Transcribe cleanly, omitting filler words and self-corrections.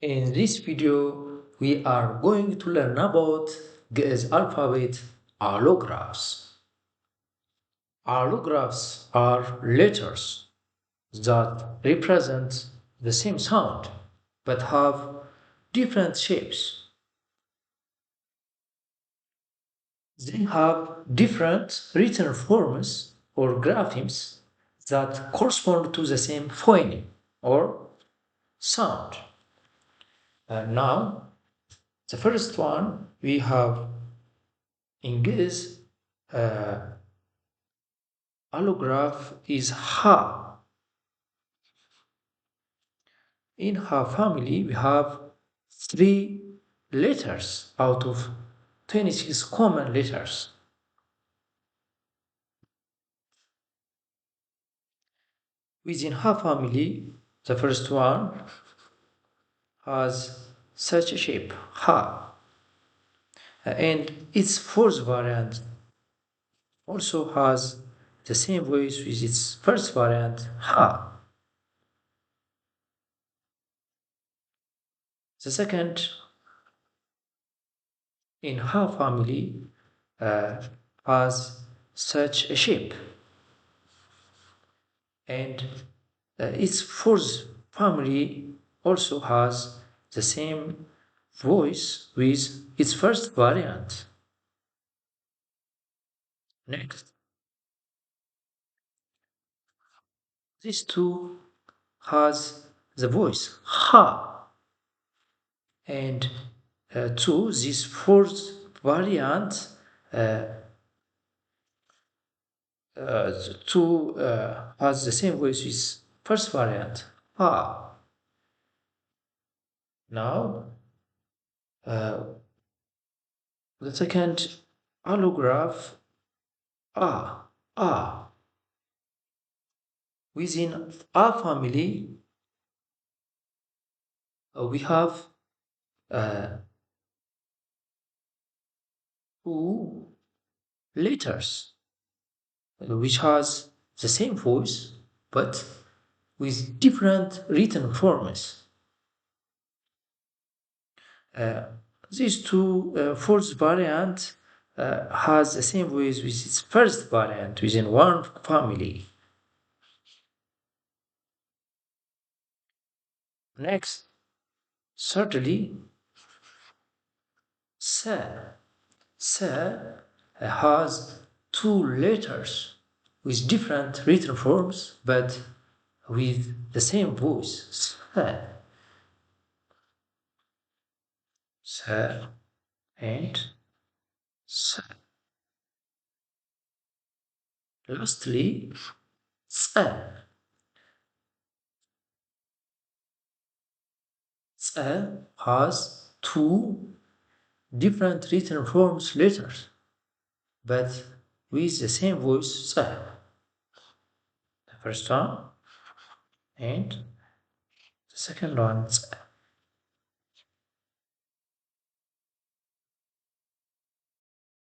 In this video, we are going to learn about Ge'ez alphabet allographs. Allographs are letters that represent the same sound but have different shapes. They have different written forms or graphemes that correspond to the same phoneme or sound. And now, the first one we have in Ge'ez allograph is Ha. In Ha family, we have 3 letters out of 26 common letters. Within Ha family, the first one has such a shape, Ha, and its fourth variant also has the same voice with its first variant, Ha. The second in Ha family has such a shape, and its fourth family also has the same voice with its first variant. Next, this two has the voice ha, and to this fourth variant, uh, two has the same voice with first variant ha. Now, the second allograph ah ah. Within A family, we have uh, 2 letters which has the same voice but with different written forms. Uh, these two fourth variant has the same voice with its first variant within one family. Next, thirdly, sa. Sa has 2 letters with different written forms but with the same voice. Sa, sa and sa. Lastly, sa. Sa has 2 different written forms letters but with the same voice. Sa. The first one and the second one. Sa.